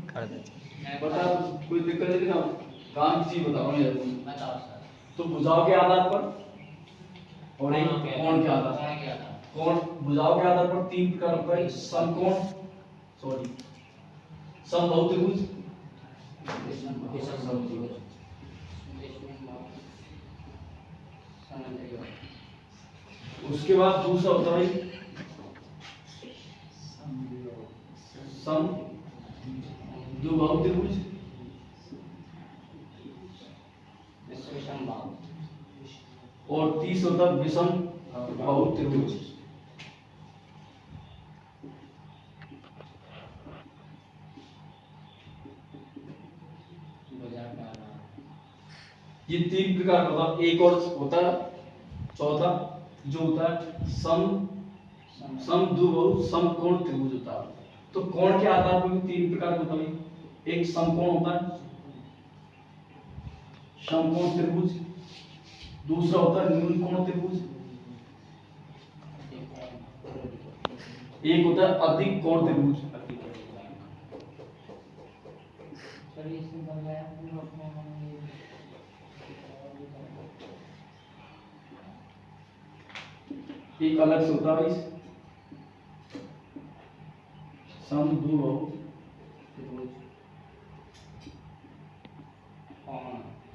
कर दे। बता, कोई दिक्कत है ना? काम की चीज बताओ ना यार तुम। बताओ सर। तो भुजाओं के आधार पर और एक कोण के आधार कौन पर। क्या था? कोण भुजाओं के आधार पर तीन प्रकार होता है, समकोण, सॉरी, समबाहु त्रिभुज, उसके बाद दूसरा होता है सम द्विबाहु त्रिभुज, और तीसरा होता है विषम बाहु त्रिभुज। ये तीन प्रकार का होता है। एक और होता है चौथा जो होता है सम द्विबाहु समकोण त्रिभुज होता है। तो कोण के आधार पर भी तीन प्रकार के होता है। एक समकोण होता है समकोण त्रिभुज, दूसरा होता है न्यून कोण त्रिभुज, एक होता है अधिक कोण त्रिभुज। एक अलग से होता है समद्विबाहु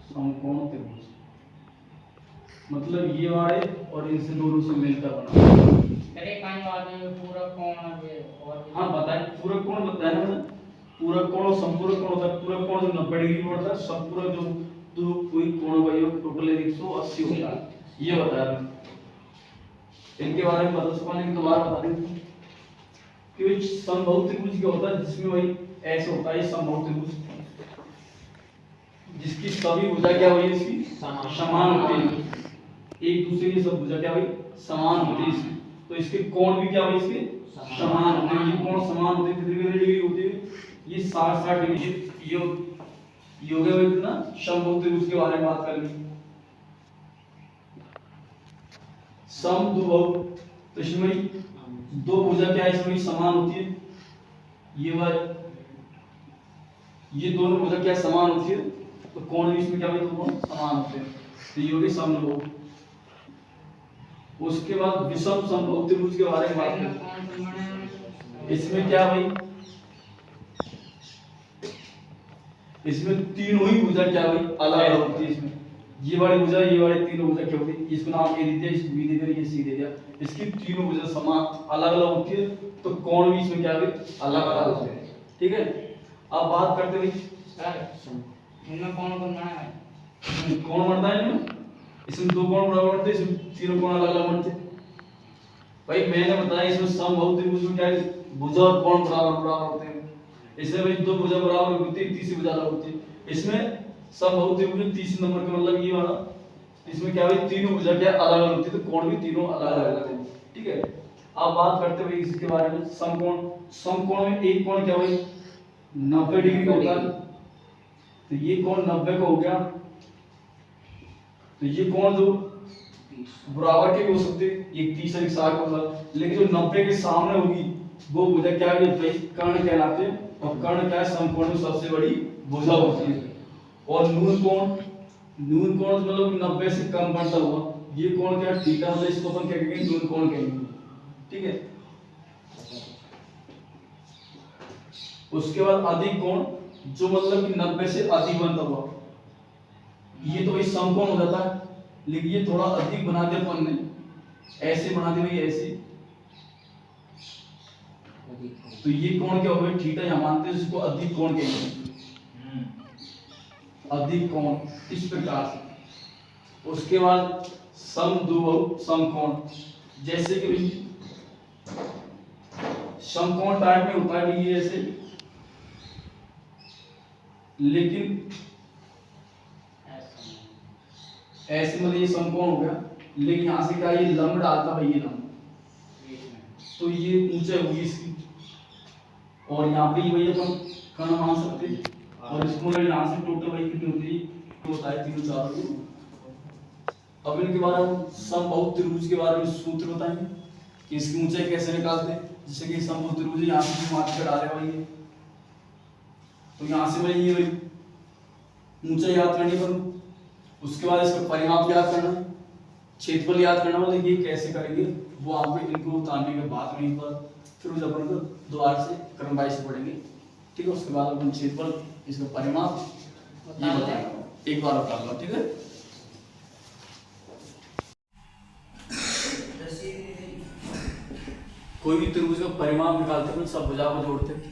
समकोण त्रिभुज, मतलब ये वाले और इनसे दोनों से मिलकर बना। अरे कान बाद में पूरा कौन है और हाँ बताएं, पूरक कोण बताया ना मैंने। पूरक कोण और संपूरक कोण होता है। पूरक कोण जो 90 डिग्री में होता है, संपूरक जो दो कोई कोण का योग टोटल 180 होता है, ये बताया मैंने। इनके बारे में बता सको नहीं, दोबारा बता दें कि समबाहु त्रिभुज क्या होता है, जिसमें वही ऐसे होता है समबाहु त्रिभुज, जिसकी सभी भुजा क्या हुई, इसकी समान होती है, एक दूसरे की सब भुजा क्या हुई समान होती है इसकी। तो इसके कोण भी क्या हुई इसके समान होते हैं। ये कोण समान होते हैं, कितनी डिग्री होती है, ये 60 डिग्री। ये हो गया भाई ना समबाहु त्रिभुज के बारे में बात कर ली। समद्विबाहु, तो इसमें दो भुजा क्या है इसमें समान होती है, ये दोनों भुजा क्या समान होती है, तो कोण भी इसमें क्या भाई दोनों समान होते हैं। तो ये हो गई समद्विबाहु। उसके बाद विषम समबाहु त्रिभुज के बारे में बात करें। इसमें क्या भाई, इसमें तीनों ही भुजा क्या भाई अलग अलग होती है। इसमें ये वाली भुजा, ये वाली तीनों भुजा क्या होती है, इसको नाम ए दे दिया, इसको बी दे दिया, ये सी दे दिया। इसकी तीनों भुजा समान अलग अलग होती है, तो कोण भी इसमें क्या है अलग अलग होते हैं। ठीक है, अब बात करते हैं सर इनमें कौन कौन बना है? कौन बनता है इनमें। इसमें दो कोण बराबर बनते हैं, इसमें तीनों कोण अलग अलग बनते हैं। भाई मैंने बताया इसमें समबाहु त्रिभुज में क्या है, भुजा और कोण बराबर बराबर होते हैं। इसमें भाई दो भुजा बराबर होती है, तीसरी भुजा अलग होती है। इसमें समबाहु त्रिभुज में तीसरे नंबर का मतलब ये वाला, इसमें क्या भाई तीनों भुजा क्या अलग अलग होती है, तो कोण भी तीनों अलग अलग होते हैं। ठीक है, अब बात करते हैं इसके बारे में समकोण। समकोण में एक कोण क्या भाई 90 डिग्री का होता है, तो ये कोण 90 का हो गया। तो ये कोण जो बराबर के भी हो सकते हैं, एक 30 और एक 60 का होगा, लेकिन जो 90 के सामने होगी वो भुजा क्या है भाई कर्ण कहलाते हैं। और कर्ण क्या है समकोण में सबसे बड़ी भुजा होती है। और न्यून कोण मतलब 90 से कम बनता हुआ, ये कोण क्या है थीटा, मतलब इसको अपन क्या कहेंगे न्यून कोण कहेंगे। ठीक है, उसके बाद अधिक कोण जो मतलब कि 90 से अधिक बनता हुआ, ये तो भाई समकोण हो जाता है, लेकिन ये थोड़ा अधिक बना दिया अपन ने, ऐसे बना दिया भाई ऐसे, तो ये कोण क्या होगा थीटा, यहां मानते हैं इसको अधिक कोण कहेंगे, अधिक कोण इस प्रकार से। उसके बाद समद्विबाहु समकोण, जैसे कि समकोण टाइप में होता है ये ऐसे, लेकिन ऐसे मतलब ये समकोण हो गया, लेकिन यहां से क्या ये लंब डालता भाई ये लंब, तो ये ऊंचाई होगी इसकी। और यहाँ पे वही अपन कर्ण मान सकते हैं, और इसको यहाँ से टोटल वही कितनी होती है, तो होता है 3 4। अब इनके बारे में समबाहु त्रिभुज के बारे में सूत्र बताएंगे कि इसकी ऊंचाई कैसे निकालते हैं। जैसे कि समबाहु त्रिभुज यहाँ से मार्क कर डाले भाई, तो यहाँ से मैं ये ऊंचाई याद करनी पर, उसके बाद इसका परिमाप याद करना, क्षेत्रफल याद करना। मतलब ये कैसे करेंगे वो आपको इनको उतारने के बाद में पर फिर उस अपन को दोबारा से क्रमवार से पढ़ेंगे, ठीक है। उसके बाद अपन क्षेत्रफल, इसका परिमाप ये बताएंगे, एक बार बता लो, ठीक है। कोई भी त्रिभुज का परिमाप निकालते हैं सब भुजा को जोड़ते हैं,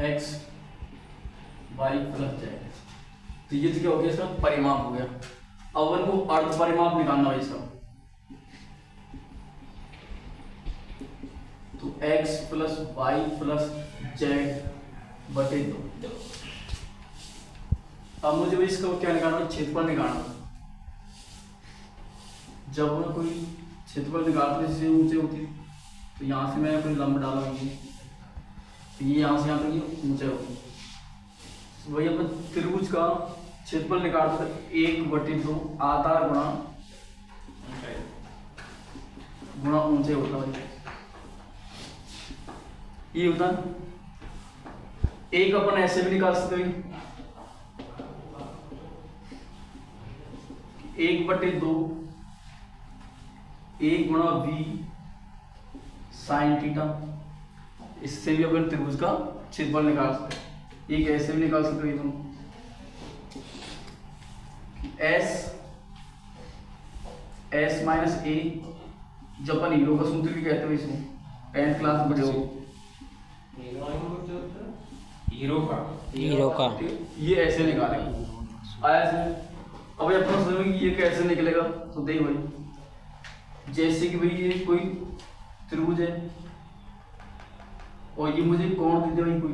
x y प्लस z, तो ये तो क्या हो गया, इसका परिमाप हो गया। अब अपन को अर्ध परिमाप निकालना है इसका, तो x plus y plus z बटे 2। अब मुझे भी इसका क्या निकालना है, क्षेत्रफल निकालना। जब मैं कोई क्षेत्रफल निकालते हैं, जैसे ऊंचे होती है, तो यहाँ से मैं कोई लंब डाला ये, तो ये यहाँ से यहाँ तक ये ऊंचे होगी। वही अपन त्रिभुज का क्षेत्रफल निकालते हैं 1/2 आधार गुणा ऊंचे होता है, ये होता है। एक अपन ऐसे भी निकाल सकते हैं, 1/2 1 गुणा v साइन थीटा, इससे भी अपन त्रिभुज का क्षेत्रफल निकाल सकते हैं। एक ऐसे भी निकाल सकते हो तुम, s माइनस a, जब अपन हीरो का सूत्र भी कहते हो इसमें, 10th क्लास में पढ़े हो, हीरो का ये ऐसे निकालेंगे ऐसे। अब अपन सोचेंगे कि ये कैसे निकलेगा, तो देख भाई, जैसे कि भाई ये कोई त्रिभुज है और ये मुझे कोण देते भाई, कोई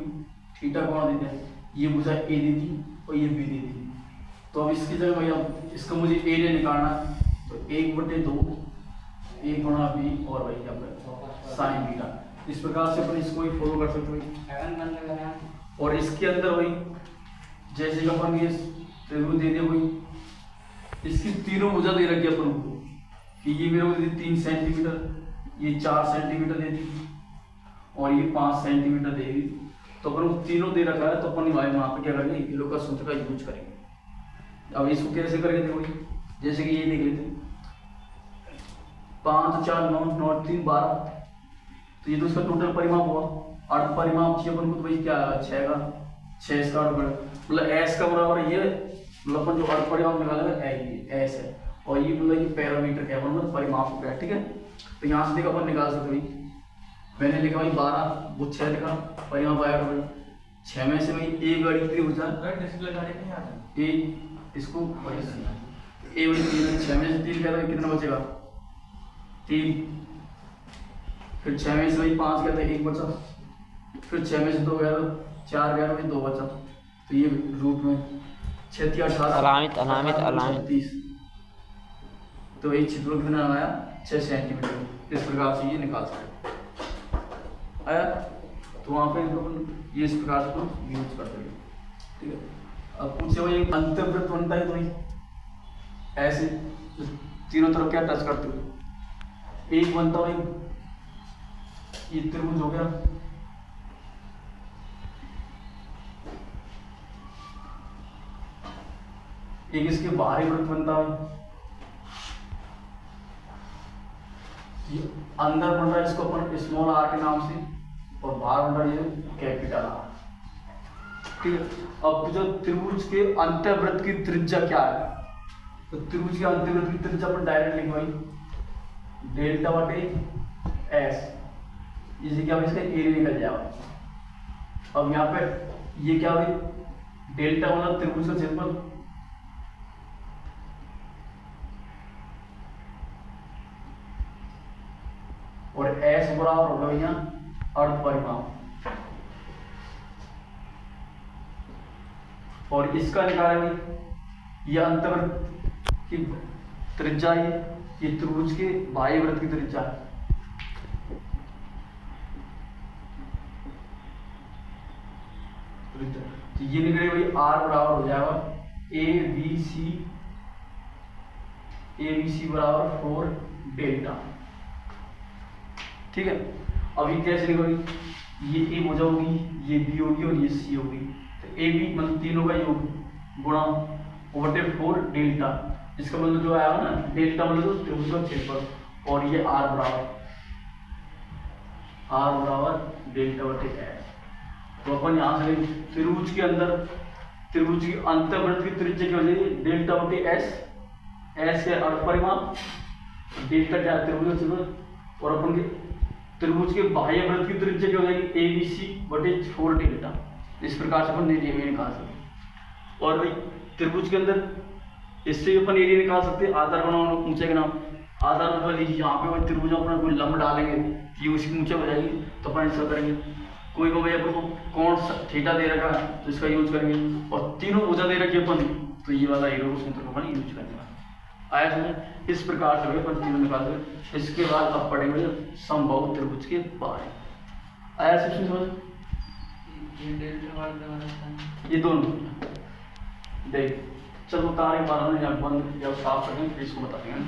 थीटा कोण देते हैं, ये भुजा ए देती और ये बी देती। तो अब इसकी जगह भाई अब इसका मुझे एरिया निकालना है, तो 1/2 1 गुणा बी और भाई क्या साइन थीटा। इस प्रकार से अपन इसको ही फॉलो कर सकते हैं। और इसके अंदर भाई जैसे कि अपन ये त्रिभुज दे दिया भाई, इसकी तीनों भुजा दे रखी अपन को कि ये मेरे को दे 3 सेंटीमीटर, ये 4 सेंटीमीटर दे दी और ये 5 सेंटीमीटर देगी। तो अपन को तीनों दे रखा है, तो अपन वहाँ पे क्या करेंगे, हीरो का सूत्र का यूज करेंगे। अब इसको कैसे करेंगे देखो, जैसे कि ये देख लेते हैं, 5 4 9 9 3 12, तो ये तो इसका टोटल परिमाप हुआ। अर्ध परिमाप चाहिए अपन को, तो भाई क्या 6 का 6 इसका अर्ध, मतलब s का बराबर ये, मतलब अपन जो अर्ध परिमाप निकालेगा s है, और ये मतलब ये पैरामीटर क्या है, मतलब परिमाप हो गया, ठीक है। तो यहाँ से देखो अपन निकाल सकते भाई, मैंने लिखा भाई 12, वो 6 लिखा, परिमाप आया भाई 6 में से भाई एक गाड़ी कितनी भुजा, एक इसको ए भाई 3, 6 में से 3 कहता है कितना बचेगा 3, फिर 6 में से भाई 5 कहता है 1 बचा, फिर 6 में से 2 गया 4 गया भाई 2 बचा, तो ये रूट में 6 3 18 अलामित 30, तो एक क्षेत्रफल कितना आया 6 सेंटीमीटर। इस प्रकार से ये निकाल सकते आया, तो वहाँ पे ये इस प्रकार से यूज कर सकते, ठीक है। अब पूछे भाई अंतर्वृत्त बनता है, तो ऐसे तीनों तरफ क्या टच करते हो, एक बनता भाई ये त्रिभुज हो गया, एक इसके बाहरी वृत्त बनता है, अंदर बन रहा है इसको अपन स्मॉल आर के नाम से, और बाहर बन रहा है कैपिटल आर, ठीक है। अब जो त्रिभुज के अंतर्वृत्त की त्रिज्या क्या है, तो त्रिभुज के अंतर्वृत्त की त्रिज्या अपन डायरेक्ट लिखवाई डेल्टा बटे एस, इसे क्या इसका एरिया निकल जाएगा। अब यहाँ पे ये क्या भाई डेल्टा मतलब त्रिभुज का क्षेत्रफल, और एस बराबर होगा भैया अर्ध परिमाप, और इसका निकाले भाई ये अंतर्वृत्त की त्रिज्या, ये त्रिभुज के बाह्य वृत्त की त्रिज्या है। तो ये निकले भाई आर बराबर हो जाएगा ए बी सी बराबर 4 डेल्टा, ठीक है। अब ये कैसे निकलेगी, ये ए भुजा होगी, ये बी होगी और ये सी होगी। तो ए बी मतलब तीनों का योग गुणा बटे 4 डेल्टा, इसका मतलब जो आया ना डेल्टा मतलब तो त्रिभुज का क्षेत्रफल, और ये आर बराबर डेल्टा बटे एस। तो अपन यहाँ से त्रिभुज के अंदर त्रिभुज की अंतर्वृत्त की त्रिज्या क्या हो जाएगी डेल्टा बटे एस, एस के अर्ध परिमाप, डेल्टा क्या है त्रिभुज का क्षेत्रफल, और अपन के त्रिभुज के बाह्य वृत्त की त्रिज्या क्या हो जाएगी ए बी सी बटे 4 डेल्टा। इस प्रकार से अपन एरिया निकाल सकते। और भाई त्रिभुज के अंदर इससे अपन एरिया निकाल सकते हैं आधार बनाना ऊंचाई का नाम। आधार बना लीजिए, यहाँ पे अपन त्रिभुज अपना कोई लंब डालेंगे कि उसकी ऊंचाई हो जाएगी, तो अपन ऐसा करेंगे। कोई को भाई अपन को कौन थीटा दे रखा है तो इसका यूज करेंगे, और तीनों भुजा दे रखी है अपन तो ये वाला हीरो सूत्र को अपन यूज करेंगे। आया समझ? इस प्रकार से अपन तीनों निकाल सकते। इसके बाद अब पढ़ेंगे समबाहु त्रिभुज के बारे। आया सबसे समझ? ये दोनों देख चलो तारे बार बंद जब साफ करेंगे फिर इसको बताएंगे।